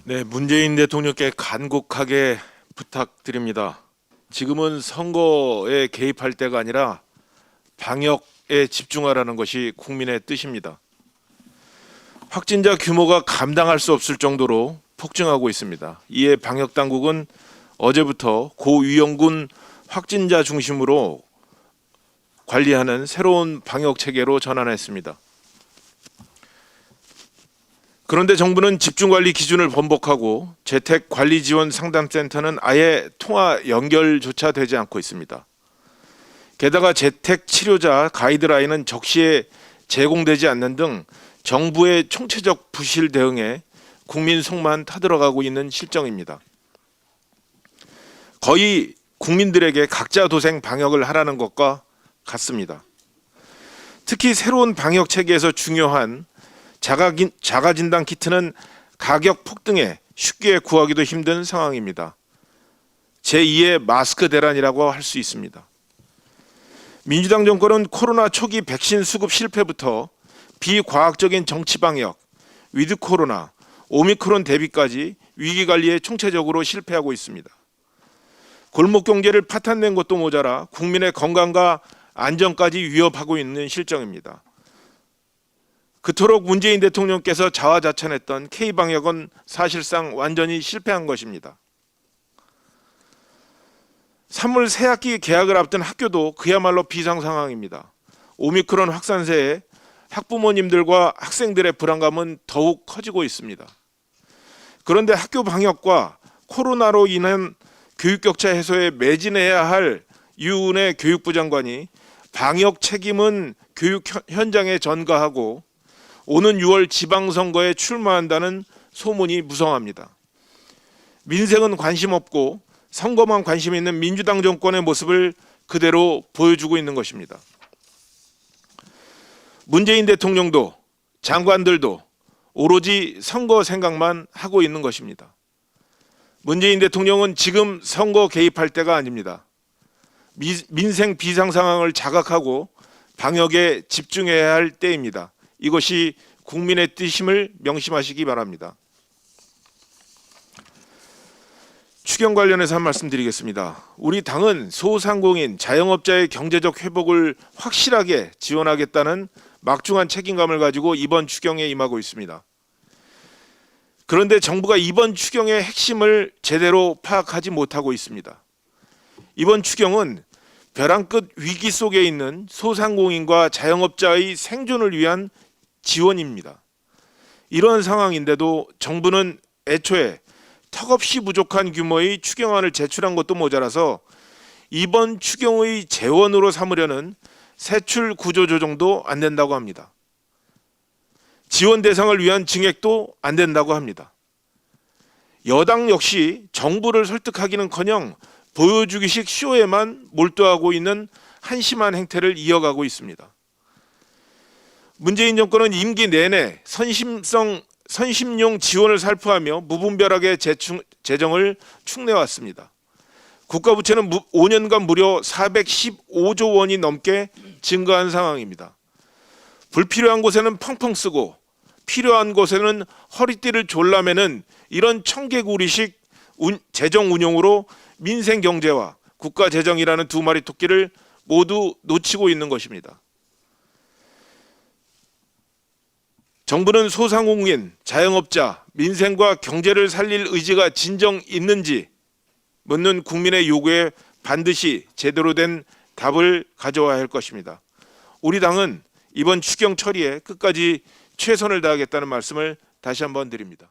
네, 문재인 대통령께 간곡하게 부탁드립니다. 지금은 선거에 개입할 때가 아니라 방역에 집중하라는 것이 국민의 뜻입니다. 확진자 규모가 감당할 수 없을 정도로 폭증하고 있습니다. 이에 방역 당국은 어제부터 고위험군 확진자 중심으로 관리하는 새로운 방역 체계로 전환했습니다. 그런데 정부는 집중관리 기준을 번복하고 재택관리지원상담센터는 아예 통화 연결조차 되지 않고 있습니다. 게다가 재택치료자 가이드라인은 적시에 제공되지 않는 등 정부의 총체적 부실 대응에 국민 속만 타들어가고 있는 실정입니다. 거의 국민들에게 각자 도생 방역을 하라는 것과 같습니다. 특히 새로운 방역 체계에서 중요한 자가진단 키트는 가격 폭등에 쉽게 구하기도 힘든 상황입니다. 제2의 마스크 대란이라고 할 수 있습니다. 민주당 정권은 코로나 초기 백신 수급 실패부터 비과학적인 정치 방역, 위드 코로나, 오미크론 대비까지 위기 관리에 총체적으로 실패하고 있습니다. 골목 경제를 파탄낸 것도 모자라 국민의 건강과 안전까지 위협하고 있는 실정입니다. 그토록 문재인 대통령께서 자화자찬했던 K방역은 사실상 완전히 실패한 것입니다. 3월 새학기 개학을 앞둔 학교도 그야말로 비상 상황입니다. 오미크론 확산세에 학부모님들과 학생들의 불안감은 더욱 커지고 있습니다. 그런데 학교 방역과 코로나로 인한 교육격차 해소에 매진해야 할 유은혜 교육부 장관이 방역 책임은 교육 현장에 전가하고 오는 6월 지방선거에 출마한다는 소문이 무성합니다. 민생은 관심 없고 선거만 관심 있는 민주당 정권의 모습을 그대로 보여주고 있는 것입니다. 문재인 대통령도 장관들도 오로지 선거 생각만 하고 있는 것입니다. 문재인 대통령은 지금 선거 개입할 때가 아닙니다. 민생 비상 상황을 자각하고 방역에 집중해야 할 때입니다. 이것이 국민의 뜻임을 명심하시기 바랍니다. 추경 관련해서 한 말씀 드리겠습니다. 우리 당은 소상공인, 자영업자의 경제적 회복을 확실하게 지원하겠다는 막중한 책임감을 가지고 이번 추경에 임하고 있습니다. 그런데 정부가 이번 추경의 핵심을 제대로 파악하지 못하고 있습니다. 이번 추경은 벼랑 끝 위기 속에 있는 소상공인과 자영업자의 생존을 위한 지원입니다. 이런 상황인데도 정부는 애초에 턱없이 부족한 규모의 추경안을 제출한 것도 모자라서 이번 추경의 재원으로 삼으려는 세출 구조 조정도 안 된다고 합니다. 지원 대상을 위한 증액도 안 된다고 합니다. 여당 역시 정부를 설득하기는커녕 보여주기식 쇼에만 몰두하고 있는 한심한 행태를 이어가고 있습니다. 문재인 정권은 임기 내내 선심용 지원을 살포하며 무분별하게 재정을 축내왔습니다. 국가부채는 5년간 무려 415조 원이 넘게 증가한 상황입니다. 불필요한 곳에는 펑펑 쓰고 필요한 곳에는 허리띠를 졸라매는 이런 청개구리식 재정 운용으로 민생 경제와 국가 재정이라는 두 마리 토끼를 모두 놓치고 있는 것입니다. 정부는 소상공인, 자영업자, 민생과 경제를 살릴 의지가 진정 있는지 묻는 국민의 요구에 반드시 제대로 된 답을 가져와야 할 것입니다. 우리 당은 이번 추경 처리에 끝까지 최선을 다하겠다는 말씀을 다시 한번 드립니다.